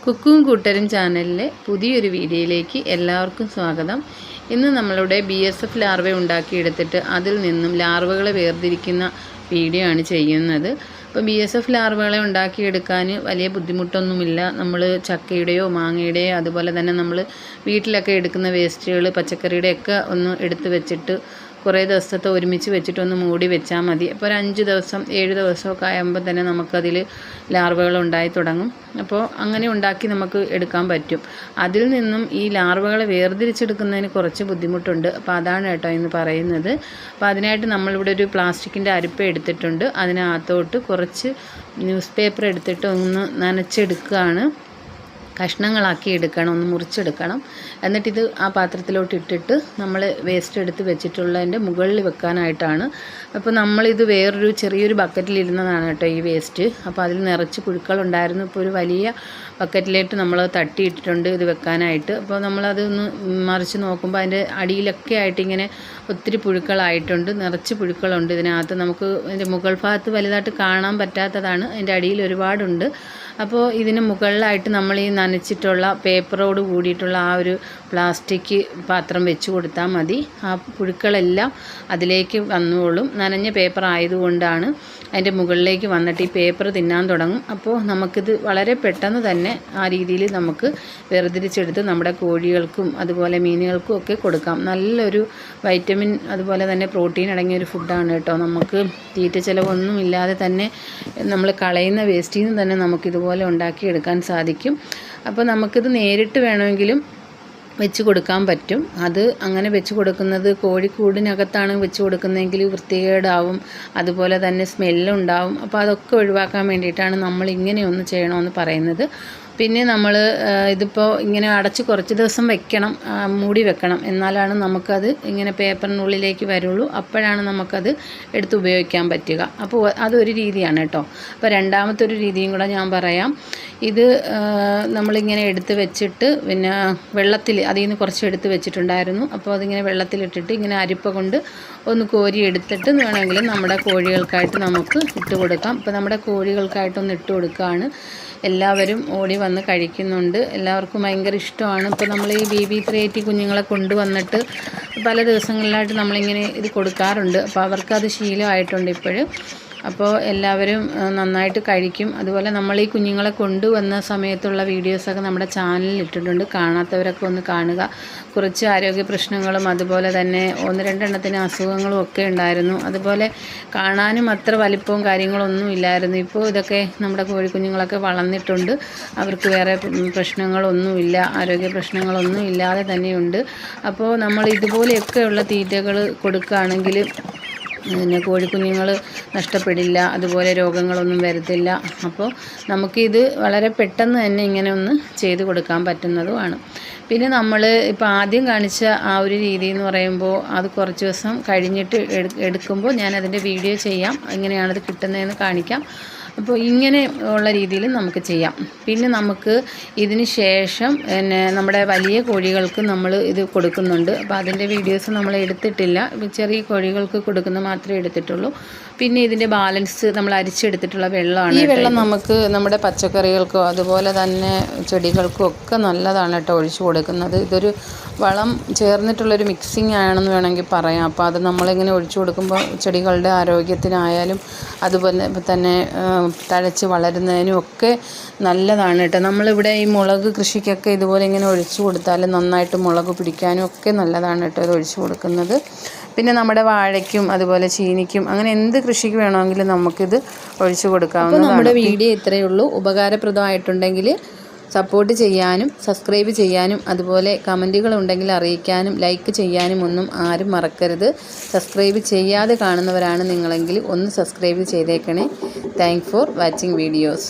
കുക്കും കൂട്ടരും ചാനലിലെ പുതിയൊരു വീഡിയോയിലേക്ക് എല്ലാവർക്കും സ്വാഗതം. ഇന്ന് നമ്മളുടെ BSF ലാർവ ഉണ്ടാക്കിയെടുത്തിട്ട് അതിൽ നിന്നും ലാർവകളെ വേർതിരിക്കുന്ന വീഡിയോ ആണ് ചെയ്യുന്നത്. അപ്പോൾ BSF ലാർവകളെ ഉണ്ടാക്കിയെടുക്കാൻ വലിയ ബുദ്ധിമുട്ടൊന്നുമില്ല. നമ്മൾ ചക്കയുടെയോ മാങ്ങയുടെയോ അതുപോലെ തന്നെ നമ്മൾ വീട്ടിലൊക്കെ എടുക്കുന്ന വേസ്റ്റുകൾ പച്ചക്കറിയുടെയൊക്കെ ഒന്ന് എടുത്ത് വെച്ചിട്ട് കുറേ ദിവസത്തെ ഒരുമിച്ച് വെച്ചിട്ടൊന്ന് മൂടി വെച്ചാൽ മതി. അപ്പോൾ ഒരു 5 ദിവസം 7 ദിവസമൊക്കെ ആകുമ്പോൾ തന്നെ നമുക്കതിൽ ലാർവകൾ ഉണ്ടായി തുടങ്ങും. അപ്പോൾ അങ്ങനെ ഉണ്ടാക്കി നമുക്ക് എടുക്കാൻ പറ്റും. അതിൽ നിന്നും ഈ ലാർവകളെ വേർതിരിച്ചെടുക്കുന്നതിന് കുറച്ച് ബുദ്ധിമുട്ടുണ്ട്. അപ്പോൾ അതാണ് കേട്ടോ ഇന്ന് പറയുന്നത്. അപ്പോൾ അതിനായിട്ട് നമ്മളിവിടെ ഒരു പ്ലാസ്റ്റിക്കിൻ്റെ അരിപ്പ എടുത്തിട്ടുണ്ട്. അതിനകത്തോട്ട് കുറച്ച് ന്യൂസ് പേപ്പർ എടുത്തിട്ട് ഒന്ന് നനച്ചെടുക്കുകയാണ്. കഷ്ണങ്ങളാക്കി എടുക്കണം, ഒന്ന് മുറിച്ചെടുക്കണം. എന്നിട്ടിത് ആ പാത്രത്തിലോട്ട് ഇട്ടിട്ട് നമ്മൾ വേസ്റ്റ് എടുത്ത് വെച്ചിട്ടുള്ളതിൻ്റെ മുകളിൽ വെക്കാനായിട്ടാണ്. അപ്പോൾ നമ്മളിത് വേറൊരു ചെറിയൊരു ബക്കറ്റിലിരുന്നതാണ് കേട്ടോ ഈ വേസ്റ്റ്. അപ്പോൾ അതിൽ നിറച്ച് പുഴുക്കളുണ്ടായിരുന്നു. ഇപ്പോൾ ഒരു വലിയ ബക്കറ്റിലേക്ക് നമ്മൾ തട്ടിയിട്ടിട്ടുണ്ട് ഇത് വെക്കാനായിട്ട്. അപ്പോൾ നമ്മളതൊന്ന് മറിച്ച് നോക്കുമ്പോൾ അതിൻ്റെ അടിയിലൊക്കെ ആയിട്ട് ഇങ്ങനെ ഒത്തിരി പുഴുക്കളായിട്ടുണ്ട്, നിറച്ച് പുഴുക്കളുണ്ട് ഇതിനകത്ത്. നമുക്ക് അതിൻ്റെ മുകൾ ഭാഗത്ത് വലുതായിട്ട് കാണാൻ പറ്റാത്തതാണ്, അതിൻ്റെ അടിയിൽ ഒരുപാടുണ്ട്. അപ്പോൾ ഇതിന് മുകളിലായിട്ട് നമ്മൾ ഈ നനച്ചിട്ടുള്ള പേപ്പറോട് കൂടിയിട്ടുള്ള ആ ഒരു പ്ലാസ്റ്റിക് പാത്രം വെച്ച് കൊടുത്താൽ മതി. ആ പുഴുക്കളെല്ലാം അതിലേക്ക് വന്നോളും. നനഞ്ഞ പേപ്പർ ആയതുകൊണ്ടാണ് അതിൻ്റെ മുകളിലേക്ക് വന്നിട്ട് ഈ പേപ്പർ തിന്നാൻ തുടങ്ങും. അപ്പോൾ നമുക്കിത് വളരെ പെട്ടെന്ന് തന്നെ ആ രീതിയിൽ നമുക്ക് വേർതിരിച്ചെടുത്ത് നമ്മുടെ കോഴികൾക്കും അതുപോലെ മീനുകൾക്കും ഒക്കെ കൊടുക്കാം. നല്ലൊരു വൈറ്റമിൻ അതുപോലെ തന്നെ പ്രോട്ടീൻ അടങ്ങിയൊരു ഫുഡാണ് കേട്ടോ. നമുക്ക് തീറ്റ ചിലവൊന്നും ഇല്ലാതെ തന്നെ നമ്മൾ കളയുന്ന വേസ്റ്റിൽ നിന്ന് തന്നെ നമുക്കിതുപോലെ ഉണ്ടാക്കിയെടുക്കാൻ സാധിക്കും. അപ്പോൾ നമുക്കിത് നേരിട്ട് വേണമെങ്കിലും വെച്ച് കൊടുക്കാൻ പറ്റും. അത് അങ്ങനെ വെച്ച് കൊടുക്കുന്നത് കോഴിക്കൂടിനകത്താണ് വെച്ച് കൊടുക്കുന്നതെങ്കിൽ വൃത്തികേടാവും, അതുപോലെ തന്നെ സ്മെല്ലുണ്ടാവും. അപ്പോൾ അതൊക്കെ ഒഴിവാക്കാൻ വേണ്ടിയിട്ടാണ് നമ്മൾ ഇങ്ങനെ ഒന്ന് ചെയ്യണമെന്ന് പറയുന്നത്. പിന്നെ നമ്മൾ ഇതിപ്പോൾ ഇങ്ങനെ അടച്ച് കുറച്ച് ദിവസം വെക്കണം, മൂടി വെക്കണം. എന്നാലാണ് നമുക്കത് ഇങ്ങനെ പേപ്പറിനുള്ളിലേക്ക് വരുള്ളൂ. അപ്പോഴാണ് നമുക്കത് എടുത്ത് ഉപയോഗിക്കാൻ പറ്റുക. അപ്പോൾ അതൊരു രീതിയാണ് കേട്ടോ. അപ്പോൾ രണ്ടാമത്തെ ഒരു രീതിയും കൂടെ ഞാൻ പറയാം. ഇത് നമ്മളിങ്ങനെ എടുത്ത് വെച്ചിട്ട് പിന്നെ വെള്ളത്തിൽ അതിൽ നിന്ന് കുറച്ച് എടുത്ത് വെച്ചിട്ടുണ്ടായിരുന്നു. അപ്പോൾ അതിങ്ങനെ വെള്ളത്തിലിട്ടിട്ട് ഇങ്ങനെ അരിപ്പ കൊണ്ട് ഒന്ന് കോരി എടുത്തിട്ട് വേണമെങ്കിൽ നമ്മുടെ കോഴികൾക്കായിട്ട് നമുക്ക് ഇട്ട് കൊടുക്കാം. ഇപ്പോൾ നമ്മുടെ കോഴികൾക്കായിട്ടൊന്ന് ഇട്ട് കൊടുക്കുകയാണ്. എല്ലാവരും ഓടി വന്ന് കഴിക്കുന്നുണ്ട്. എല്ലാവർക്കും ഭയങ്കര ഇഷ്ടമാണ്. ഇപ്പോൾ നമ്മൾ ഈ BB380 കുഞ്ഞുങ്ങളെ കൊണ്ടുവന്നിട്ട് പല ദിവസങ്ങളിലായിട്ട് നമ്മളിങ്ങനെ ഇത് കൊടുക്കാറുണ്ട്. അപ്പോൾ അവർക്കത് ശീലമായിട്ടുണ്ട് ഇപ്പോഴും. അപ്പോൾ എല്ലാവരും നന്നായിട്ട് കഴിക്കും. അതുപോലെ നമ്മൾ ഈ കുഞ്ഞുങ്ങളെ കൊണ്ടുവന്ന സമയത്തുള്ള വീഡിയോസൊക്കെ നമ്മുടെ ചാനലിൽ ഇട്ടിട്ടുണ്ട്. കാണാത്തവരൊക്കെ ഒന്ന് കാണുക. കുറച്ച് ആരോഗ്യ പ്രശ്നങ്ങളും അതുപോലെ തന്നെ 1-2 എണ്ണത്തിന് അസുഖങ്ങളും ഒക്കെ ഉണ്ടായിരുന്നു. അതുപോലെ കാണാനും അത്ര വലിപ്പവും കാര്യങ്ങളൊന്നും ഇല്ലായിരുന്നു. ഇപ്പോൾ ഇതൊക്കെ നമ്മുടെ കോഴിക്കുഞ്ഞുങ്ങളൊക്കെ വളർന്നിട്ടുണ്ട്. അവർക്ക് വേറെ പ്രശ്നങ്ങളൊന്നുമില്ല, ആരോഗ്യ പ്രശ്നങ്ങളൊന്നും ഇല്ലാതെ തന്നെയുണ്ട്. അപ്പോൾ നമ്മൾ ഇതുപോലെയൊക്കെയുള്ള തീറ്റകൾ കൊടുക്കുകയാണെങ്കിൽ പിന്നെ കോഴിക്കുഞ്ഞുങ്ങൾ നഷ്ടപ്പെടില്ല, അതുപോലെ രോഗങ്ങളൊന്നും വരത്തില്ല. അപ്പോൾ നമുക്കിത് വളരെ പെട്ടെന്ന് തന്നെ ഇങ്ങനെ ഒന്ന് ചെയ്ത് കൊടുക്കാൻ പറ്റുന്നതുമാണ്. പിന്നെ നമ്മൾ ഇപ്പോൾ ആദ്യം കാണിച്ച ആ ഒരു രീതി എന്ന് പറയുമ്പോൾ അത് കുറച്ച് ദിവസം കഴിഞ്ഞിട്ട് എടുക്കുമ്പോൾ ഞാനതിൻ്റെ വീഡിയോ ചെയ്യാം, എങ്ങനെയാണത് കിട്ടുന്നതെന്ന് കാണിക്കാം. അപ്പോൾ ഇങ്ങനെ ഉള്ള രീതിയിൽ നമുക്ക് ചെയ്യാം. പിന്നെ നമുക്ക് ഇതിന് ശേഷം പിന്നെ നമ്മുടെ വലിയ കോഴികൾക്ക് നമ്മൾ ഇത് കൊടുക്കുന്നുണ്ട്. അപ്പോൾ അതിൻ്റെ വീഡിയോസ് നമ്മൾ എടുത്തിട്ടില്ല. ചെറിയ കോഴികൾക്ക് കൊടുക്കുന്ന മാത്രമേ എടുത്തിട്ടുള്ളൂ. പിന്നെ ഇതിൻ്റെ ബാലൻസ് നമ്മൾ അരിച്ചെടുത്തിട്ടുള്ള വെള്ളമാണ്. ഈ വെള്ളം നമുക്ക് നമ്മുടെ പച്ചക്കറികൾക്കോ അതുപോലെ തന്നെ ചെടികൾക്കും ഒക്കെ നല്ലതാണ് കേട്ടോ ഒഴിച്ചു കൊടുക്കുന്നത്. ഇതൊരു വളം ചേർന്നിട്ടുള്ളൊരു മിക്സിങ് ആണെന്ന് വേണമെങ്കിൽ പറയാം. അപ്പോൾ അത് നമ്മളിങ്ങനെ ഒഴിച്ചു കൊടുക്കുമ്പോൾ ചെടികളുടെ ആരോഗ്യത്തിനായാലും അതുപോലെ തന്നെ തഴച്ച് വളരുന്നതിനും ഒക്കെ നല്ലതാണ് കേട്ടോ. നമ്മളിവിടെ ഈ മുളക് കൃഷിക്കൊക്കെ ഇതുപോലെ ഇങ്ങനെ ഒഴിച്ചു കൊടുത്താൽ നന്നായിട്ട് മുളക് പിടിക്കാനും ഒക്കെ നല്ലതാണ് കേട്ടോ ഇത് ഒഴിച്ചു കൊടുക്കുന്നത്. പിന്നെ നമ്മുടെ വാഴയ്ക്കും അതുപോലെ ചീനിക്കും അങ്ങനെ എന്ത് കൃഷിക്ക് വേണമെങ്കിലും നമുക്കിത് ഒഴിച്ചു കൊടുക്കാവുന്നതാണ്. നമ്മുടെ വീഡിയോ ഇത്രയേ ഉള്ളൂ. ഉപകാരപ്രദമായിട്ടുണ്ടെങ്കിൽ സപ്പോർട്ട് ചെയ്യാനും സബ്സ്ക്രൈബ് ചെയ്യാനും അതുപോലെ കമൻറ്റുകൾ ഉണ്ടെങ്കിൽ അറിയിക്കാനും ലൈക്ക് ചെയ്യാനും ഒന്നും ആരും മറക്കരുത്. സബ്സ്ക്രൈബ് ചെയ്യാതെ കാണുന്നവരാണ് നിങ്ങളെങ്കിൽ ഒന്ന് സബ്സ്ക്രൈബ് ചെയ്തേക്കണേ. Thanks for watching videos.